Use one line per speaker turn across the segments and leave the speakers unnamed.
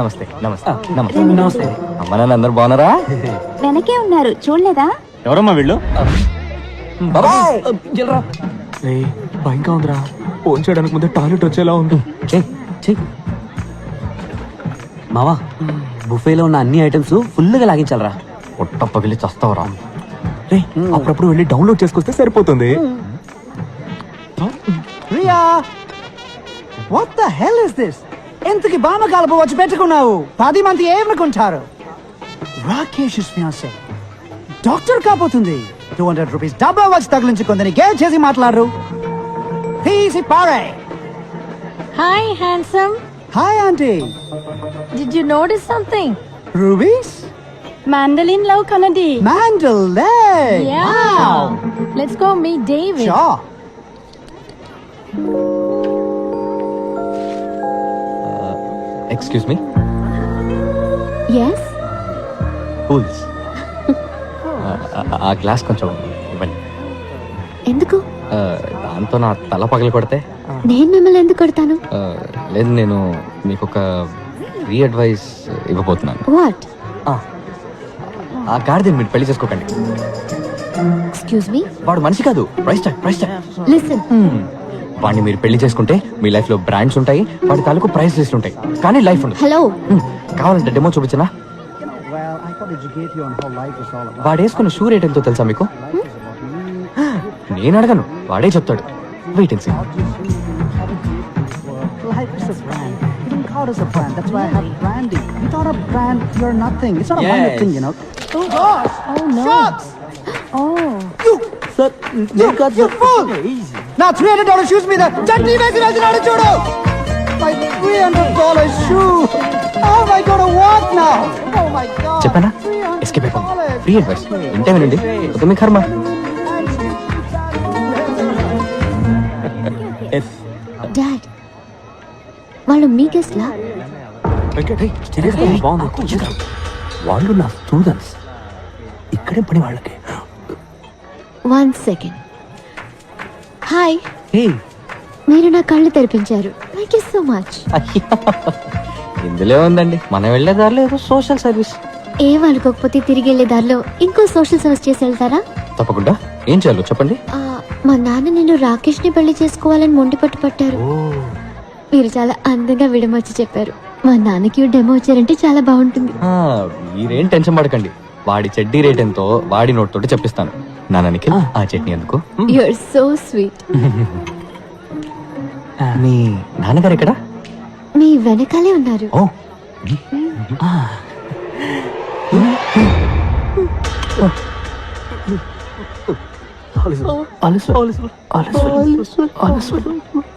నమస్తే నమస్తే నమస్తే నమస్తే. అమ్మ నాన్న అందరు బాగున్నారా?
వెనకే ఉన్నారు, చూడలేదా?
ఎవరమ్మా వీళ్ళు?
భయంగా ఉందిరా. ఫోన్ చేయడానికి ముందే టాయిలెట్ వచ్చేలా ఉంది.
మావా, బుఫేలో ఉన్న అన్ని ఐటమ్స్ ఫుల్గా లాగించాలరా.
పొట్ట పగిలి చస్తావరా?
రే, అప్పుడప్పుడు వెళ్ళి డౌన్లోడ్ చేసుకొస్తే సరిపోతుంది.
Riya, what the hell is this? ఎంతకి బామ కలుపు వచ్చి పెట్టుకున్నావు? 10 మంది ఏమనుకుంటారు? రాకేష్ ఫియాన్సే డాక్టర్ కాబోతుంది. 200 రూపీస్ డబ్బా వచ్చి తగిలించుకుందని గేల్ చేసి మాట్లాడరు. తీసి పారే.
Hi, handsome.
Hi aunty.
Did you notice something?
Rubies
Mandolin love Kanadi.
Mandalay.
Yeah.
Wow.
Let's go meet David.
Sure.
Excuse me.
Yes.
Cools. ఆ గ్లాస్ కొంచెం ఇవ్వండి.
ఎందుకు?
దాంతో నా తల పగలు కొడితే.
నేను మిమ్మల్ని ఎందుకు కొడతాను?
లేదు, నేను మీకు ఒక ఫ్రీ అడ్వైస్ ఇవ్వబోతున్నాను.
వాట్?
ఆ గాడిదని మీరు పెళ్లి చేసుకోకండి.
Excuse me.
వాడు మనిషి కాదు, ప్రైస్ ట్యాగ్.
లిసన్.
వాడిని మీరు పెళ్లి చేసుకుంటే మీ లైఫ్ లో బ్రాండ్స్ ఉంటాయి, వాడి తాలూకు ప్రైస్ లిస్ట్ ఉంటాయి, కానీ లైఫ్ ఉండదు.
హలో.
కావాలంటే demo చూపించనా?
Well, I thought educate you on how life is all about.
వాడు వేసుకున్న షూ రేట్ ఎంతో తెలుసా మీకు? నేను అడగను, వాడే చెప్తాడు. Wait and see.
Life is a brand. You don't call us a brand. That's why I have branding. Without a brand, you're nothing. It's not a minor thing, you know. Oh gosh!
Oh no.
Shots!
Oh.
You!
Sir,
You fool! Now $300 shoes మీద చట్నీ వేసి వేసినాడు చూడు. My $300 shoe. How am I going to walk now? Oh my God!
చెప్పానా? Escape అయిపోయింది. Free advice ఇంటే వినండి, ఒక మీ కర్మ.
డాడ్, వాళ్ళు మీ గెస్ట్ లా?
బాగుంది. వాళ్ళు నా స్టూడెంట్స్. ఇక్కడే పని వాళ్ళకి.
1 second. హాయ్.
హే,
మీరు నా కళ్ళు తెరిపించారు. Thank you so much.
ఇందులో ఉందండి, మనం వెళ్ళే దారిలో ఏదో సోషల్ సర్వీస్.
ఏం అనుకోకపోతే తిరిగి వెళ్ళే దారిలో ఇంకో సోషల్ సర్వీస్ చేసి వెళ్తారా?
తప్పకుండా. ఏం చేయాలో చెప్పండి.
మా నాన్న నేను రాకేష్ ని పెళ్లి చేసుకోవాలని మొండి పట్టు. మీరు చాలా అందంగా విడమర్చి చెప్పారు. మా నాన్నకి డెమో వచ్చారంటే చాలా బాగుంటుంది.
మీరేం టెన్షన్ పడకండి, వాడి చెడ్డీ రేట్ ఎంతో వాడి నోట్ తోటి చెప్పిస్తాను. నాన్నకి ఆ చట్నీ ఎందుకు?
You are so sweet.
మీ నాన్నగారు ఎక్కడ?
మీ వెనకాలే ఉన్నారు.
ఓ,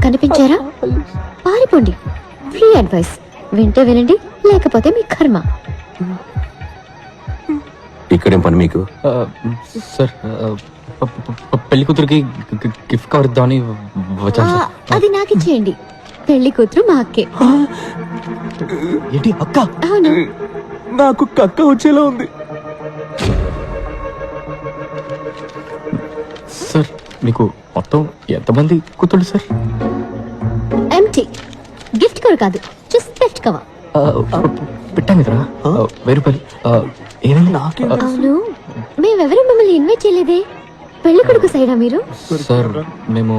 కనిపించారా? పారిపోండి. ఫ్రీ అడ్వైస్ వింటే వినండి, లేకపోతే మీ కర్మ.
ఇక్కడేం పని మీకు?
సార్, పెళ్లి కూతురికి గిఫ్ట్ కవర్ ఇద్దామని వచ్చాను సార్.
అది నాకు ఇచ్చేయండి. పెళ్లి కూతురు మా అక్కే.
ఏంటి అక్క?
అవును.
నాకు కక్క వచ్చేలా ఉంది.
సార్, మీకు మొత్తం ఎంతమంది కూతుళ్ళు సార్?
ఎంటీ. గిఫ్ట్ కవర్ కాదు, జస్ట్ గిఫ్ట్ కవర్.
పెట్టాను కదరా, 1000 రూపాయలు. ఏమైంది?
అవును, మేమెవరూ మిమ్మల్ని ఇన్వైట్ చేయలేదే. పెళ్లి కొడుకు సైడా మీరు?
సార్, మేము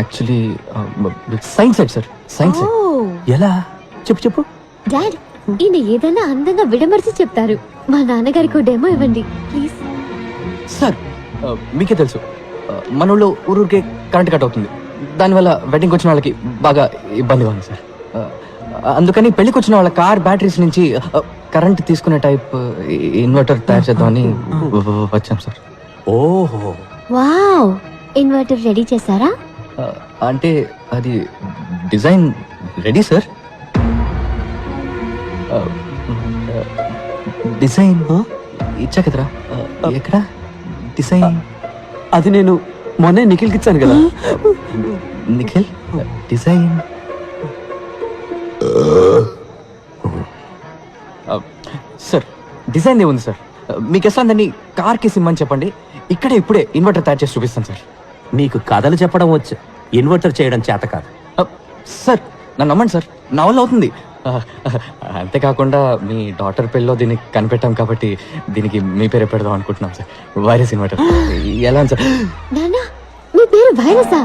actually science side sir, science side.
ఎలా? చెప్పు.
డాడ్, ఈయన ఏదైనా అందంగా విడమర్చి చెప్తారు. మా నాన్నగారికి డెమో ఇవ్వండి ప్లీజ్.
సార్, మీకే తెలుసు మన ఊళ్ళో ఊరూరికే కరెంట్ కట్ అవుతుంది. దానివల్ల వెడ్డింగ్కి వచ్చిన వాళ్ళకి బాగా ఇబ్బందిగా ఉంది సార్. అందుకని పెళ్లికి వచ్చిన వాళ్ళ కార్ బ్యాటరీస్ నుంచి కరెంట్ తీసుకునే టైప్ ఇన్వర్టర్ తయారు చేద్దామని వచ్చాం సార్.
ఓహో,
వావ్, ఇన్వర్టర్ రెడీ చేశారా?
అంటే అది డిజైన్ రెడీ సార్. డిజైన్ ఇచ్చా కదరా. ఎక్కడ డిజైన్?
అది నేను మొన్నే నిఖిల్కి ఇచ్చాను కదా.
నిఖిల్, డిజైన్ సార్, డిజైన్ ఏముంది సార్? మీకు ఎట్లా దాన్ని కార్కి సిమ్మని చెప్పండి, ఇక్కడే ఇప్పుడే ఇన్వర్టర్ తయారు చేసి చూపిస్తాను సార్.
నీకు కథలు చెప్పడం వచ్చు, ఇన్వర్టర్ చేయడం చేత కాదు.
సార్, నన్ను నమ్మండి సార్, నా వల్ల అవుతుంది. అంతేకాకుండా మీ డాటర్ పెళ్ళిలో దీన్ని కనిపెట్టాం కాబట్టి దీనికి మీ పేరే పెడదాం అనుకుంటున్నాం సార్. వైరస్ ఇన్వర్టర్ ఎలా ఉంది సార్?
నానా మీ పేరు వైరసా?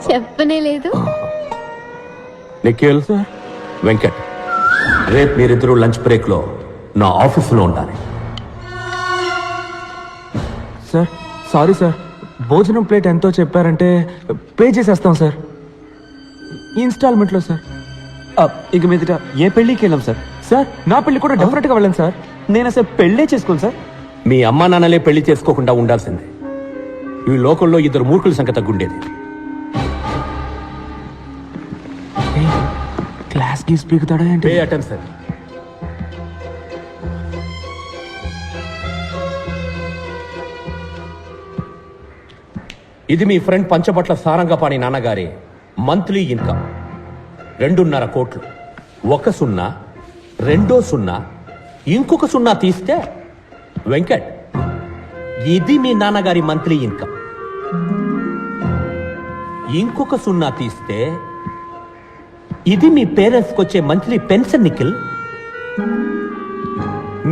చెప్పనే లేదు.
నిఖిల్ వెంకట్, రేపు మీరిద్దరూ లంచ్ బ్రేక్ లో నా ఆఫీసులో ఉండాలి.
సార్ సారీ సార్, భోజనం ప్లేట్ ఎంతో చెప్పారంటే పే చేసేస్తాం సార్, ఇన్స్టాల్మెంట్లో సార్.
ఇక మీదట ఏ పెళ్ళికి వెళ్ళాం సార్?
సార్ నా పెళ్లి కూడా డెఫినెట్గా వెళ్ళండి సార్.
నేను అసలు పెళ్ళే చేసుకోను సార్.
మీ అమ్మా నాన్నలే పెళ్లి చేసుకోకుండా ఉండాల్సిందే. ఈ లోకంలో ఇద్దరు మూర్ఖుల సంఖ్య తగ్గుండేది.
క్లాస్ గీస్ పీకుతాడా ఏంటి?
Pay attention. ఇది మీ ఫ్రెండ్ పంచబట్ల సారంగపాణి నాన్నగారి మంత్లీ ఇన్కమ్ 2.5 కోట్లు. 1 సున్నా, 2 సున్నా, ఇంకొక సున్నా తీస్తే వెంకట్, ఇది మీ నాన్నగారి మంత్లీ ఇన్కమ్. ఇంకొక సున్నా తీస్తే ఇది మీ పేరెంట్స్కి వచ్చే మంత్లీ పెన్షన్. నిఖిల్,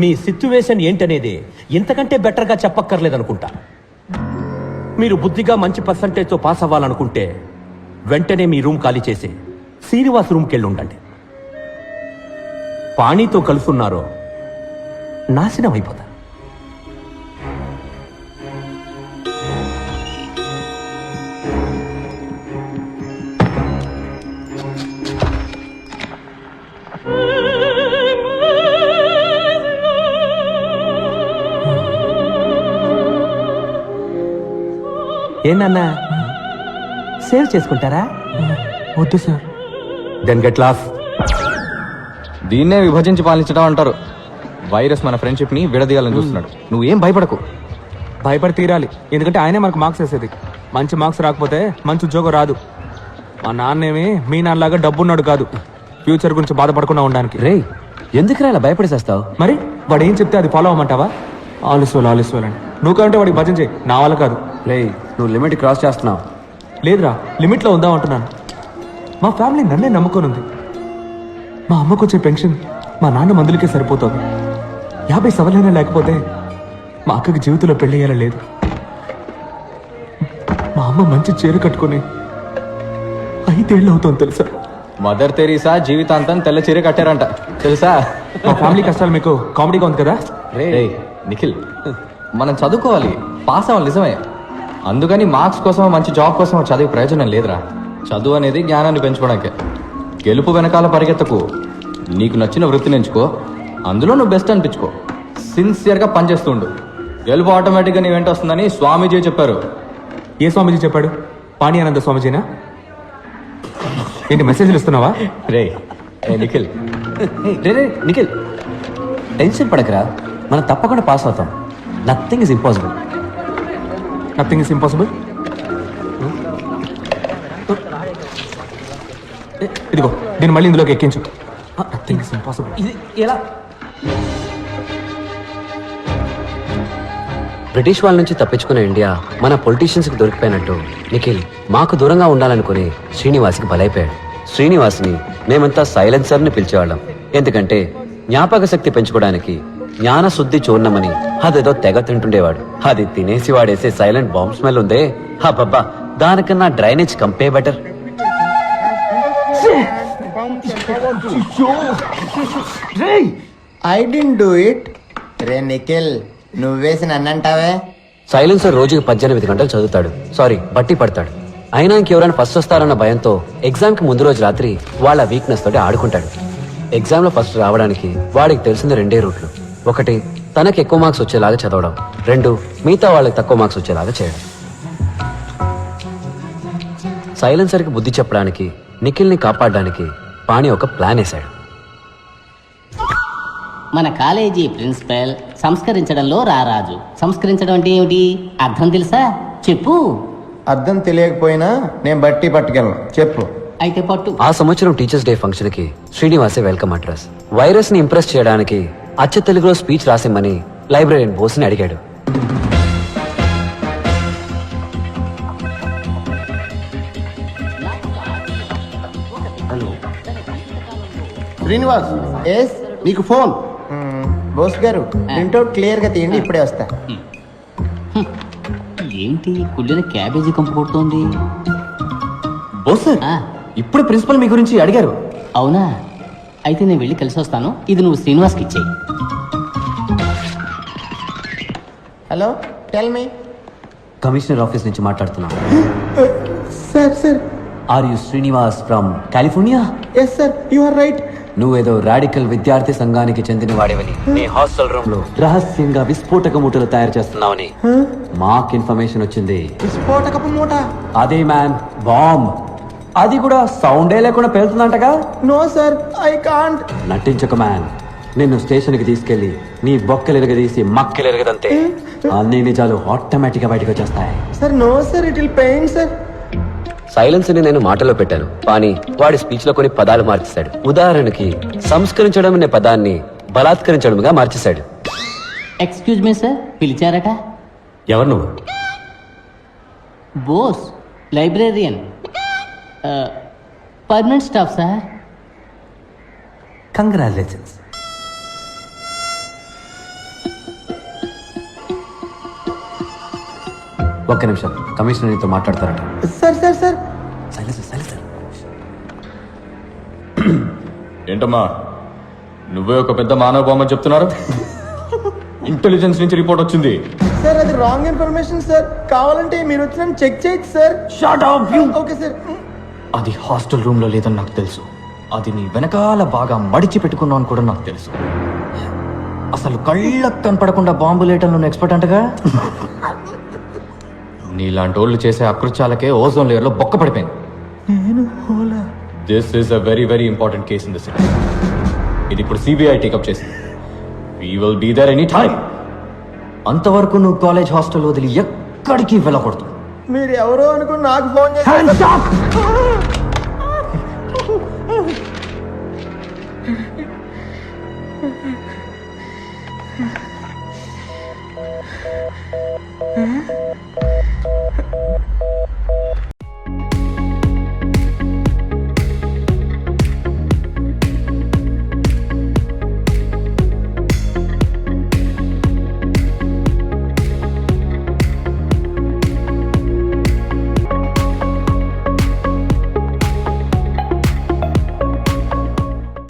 మీ సిచ్యువేషన్ ఏంటనేది ఇంతకంటే బెటర్గా చెప్పక్కర్లేదనుకుంటా. మీరు బుద్ధిగా మంచి పర్సంటేజ్తో పాస్ అవ్వాలనుకుంటే వెంటనే మీ రూమ్ ఖాళీ చేసి శ్రీనివాస్ రూమ్కి వెళ్ళి ఉండండి. పాణితో కలుసున్నారో నాశనం అయిపోతారు.
ఏంటన్నా సేవ్ చేసుకుంటారా?
వద్దు సార్.
Then get lost.
దీన్నే విభజించి పాలించడం అంటారు. వైరస్ మన ఫ్రెండ్షిప్ ని విడదీయాలని చూస్తున్నాడు. నువ్వేం భయపడకు.
భయపడి తీరాలి, ఎందుకంటే ఆయనే మనకు మార్క్స్ వేసేది. మంచి మార్క్స్ రాకపోతే మంచి ఉద్యోగం రాదు. మా నాన్నేమి మీ నాన్నలాగా డబ్బున్నాడు కాదు, ఫ్యూచర్ గురించి బాధపడకుండా ఉండడానికి.
రే ఎందుకురా ఇలా భయపడేసేస్తావు?
మరి వాడు ఏం చెప్తే అది ఫాలో అవ్వమంటావా? ఆలస్యాలు అని నువ్వు కంటే వాడికి భజన చేయి, నా వల్ల కాదు.
రే నువ్వు లిమిట్ క్రాస్ చేస్తున్నావు.
లేదురా, లిమిట్లో ఉందాం అంటున్నాను. మా ఫ్యామిలీ నన్నే నమ్ముకొని ఉంది. మా అమ్మకు వచ్చే పెన్షన్ మా నాన్న మందులకే సరిపోతుంది. 50 సవలైనా లేకపోతే మా అక్కకి జీవితంలో పెళ్లి అయ్యేలా లేదు. మా అమ్మ మంచి చీర కట్టుకుని 5 ఏళ్ళు అవుతుంది తెలుసా?
మదర్ తెరీసా జీవితాంతం తెల్ల చీర కట్టారంట తెలుసా?
మా ఫ్యామిలీ కష్టాలు మీకు కామెడీగా ఉంది కదా?
రేయ్ నిఖిల్, మనం చదువుకోవాలి, పాస్ అవ్వాలి నిజమే. అందుకని మార్క్స్ కోసం మంచి జాబ్ కోసం చదివే ప్రయోజనం లేదురా. చదువు అనేది జ్ఞానాన్ని పెంచుకోవడానికే. గెలుపు వెనకాల పరిగెత్తకు. నీకు నచ్చిన వృత్తిని ఎంచుకో, అందులో నువ్వు బెస్ట్ అనిపించుకో, సిన్సియర్గా పనిచేస్తుండు. గెలుపు ఆటోమేటిక్గా నీ వెంట వస్తుందని స్వామీజీ చెప్పారు.
ఏ స్వామీజీ చెప్పాడు? పాణి ఆనంద స్వామీజీనా? ఏంటి మెసేజ్లు ఇస్తున్నావా?
రే నిఖిల్,
రే నిఖిల్ టెన్షన్ పడకరా, మనం తప్పకుండా పాస్ అవుతాం. Nothing is impossible.
Nothing is impossible. ఇదిగో దీన్ని మళ్ళీ ఇందులోకి ఎక్కించు. Nothing is impossible.
ఇది ఎలా? బ్రిటిష్ వాళ్ళ నుంచి తప్పించుకున్న ఇండియా మన పొలిటీషియన్స్ కి దొరికిపోయినట్టు నిఖిల్ మాకు దూరంగా ఉండాలనుకుని శ్రీనివాస్కి బలైపోయాడు. శ్రీనివాస్ని మేమంతా సైలెన్సర్ ని పిలిచేవాళ్ళం. ఎందుకంటే జ్ఞాపక శక్తి పెంచుకోవడానికి జ్ఞాన శుద్ధి చూర్ణమని అదేదో తెగ తింటుండేవాడు. అది తినేసి వాడేసే సైలెంట్ బాంబ్ స్మెల్ ఉందే, హబ్బబ్బా, దానికన్నా డ్రైనేజ్ కంపే better.
I don't do it. రే నిఖిల్, నువ్వేసి నన్నంటావే?
సైలెన్సర్ రోజుకి 18 గంటలు చదువుతాడు, సారీ బట్టి పడతాడు. అయినా ఇంకెవరైనా ఫస్ట్ వస్తారన్న భయంతో ఎగ్జామ్ కి ముందు రోజు రాత్రి వాళ్ళ వీక్నెస్ తోటి ఆడుకుంటాడు. ఎగ్జామ్ లో ఫస్ట్ రావడానికి వాడికి తెలిసింది 2 రూట్లు. 1 తనకి ఎక్కువ మార్క్స్ వచ్చేలాగా చదవడం, 2 మిగతా వాళ్ళకి తక్కువ మార్క్స్ వచ్చేలాగా చేయడం. సైలెన్సర్ కి బుద్ధి చెప్పడానికి, నిఖిల్ ని కాపాడడానికి పాణి ఒక ప్లాన్ వేశాడు.
మన కాలేజీ ప్రిన్సిపల్ సంస్కరించడంలో రారాజు. సంస్కరించడం అంటే ఏమిటి? అర్థం తెలుసా? చెప్పు.
అర్థం తెలియకపోయినా నేను బట్టి పట్టుకెళ్ళను, చెప్పు.
అయితే పట్టు.
ఆ సంవత్సరం టీచర్స్ డే ఫంక్షన్ కి శ్రీనివాసే వెల్కమ్ అడ్రస్. వైరస్ ని ఇంప్రెస్ చేయడానికి అచ్చ తెలుగులో స్పీచ్ రాసిమ్మని లైబ్రరీయన్ బోస్ ని అడిగాడు.
శ్రీనివాస్ ఎస్ నీకు ఫోన్ బోస్ గారు ప్రింట్అవుట్ క్లియర్ గా తీయండి, ఇప్పుడే వస్తా.
ఏంటి కుళ్ళిన క్యాబేజీ కంపు కొడుతోంది?
బోస్ సార్,
ఆ,
ఇప్పుడు ప్రిన్సిపల్ మీ గురించి అడిగారు.
అవునా? అయితే నేను వెళ్ళి కలిసి వస్తాను. ఇది నువ్వు శ్రీనివాస్కి ఇచ్చేయి.
Hello tell me.
Commissioner office నుంచి మాట్లాడుతున్నా.
Sir
are you Srinivas from California?
Yes sir, you are right.
నువ్వేదో రాడికల్ విద్యార్థి సంఘానికి చెందిన వాడివని, నీ హాస్టల్ రూమ్ లో రహస్యంగా విస్ఫోటక మూటలు తయారు చేస్తున్నావని మాకు ఇన్ఫర్మేషన్ వచ్చింది.
విస్ఫోటకపు మూట?
అదే మ్యాన్, బాంబ్. అది కూడా సౌండే లేకుండా పేలుతుందంటగా.
No sir, I can't.
నటించక మ్యాన్. నిన్ను స్టేషన్ కి తీసుకెళ్లి నీ బొక్కలెరగదీసి మక్కలెరగదంతే అన్ని నిజాలు ఆటోమేటిక్ గా బయటకు వచ్చేస్తాయి.
Sir no sir, it will pain sir.
Silence ని నేను మాటలో పెట్టాను, కానీ వాడి స్పీచ్ లో కొన్ని పదాలు మార్చేశాడు. ఉదాహరణకి సంస్కరించడం అనే పదాన్ని బలాత్కరించడంగా మార్చేశాడు.
ఎక్స్క్యూజ్ మీ సార్, పిలిచారట?
ఎవరు నువ్వు?
Bose, librarian, permanent staff sir.
Congratulations. ఒక్క నిమిషం, కమిషనర్ నీతో మాట్లాడతారట.
సార్ సార్ సార్
ఏంటమ్మా నువ్వే ఒక పెద్ద మానవ బొమ్మ చెప్తున్నారు? ఇంటెలిజెన్స్ నుంచి రిపోర్ట్ వచ్చింది.
సార్ అది రాంగ్ ఇన్ఫర్మేషన్ సార్. కావాలంటే మీరు వచ్చి నన్ను చెక్ చేయొచ్చు sir.
Shut up you.
Okay sir.
అది హాస్టల్ రూమ్ లో లేదని నాకు తెలుసు. అది నీ వెనకాల బాగా మడిచి పెట్టుకున్నావు అని కూడా నాకు తెలుసు. అసలు కళ్ళకు కనపడకుండా బాంబు లేయటంలో ఎక్స్పర్ట్ అంటగా. నీలాంటి వాళ్ళు చేసే అకృత్యాలకే ఓజోన్ లేయర్ లో బొక్క పడిపోయింది. This is a very very important case in the city. ఇది ఇప్పుడు సిబిఐ టేకప్ చేసింది. We will be there any time. అంతవరకు నువ్వు కాలేజ్ హాస్టల్ వదిలి ఎక్కడికి వెళ్ళకూడదు.
మీరు ఎవరో అనుకుని నాకు ఫోన్ చేశారు.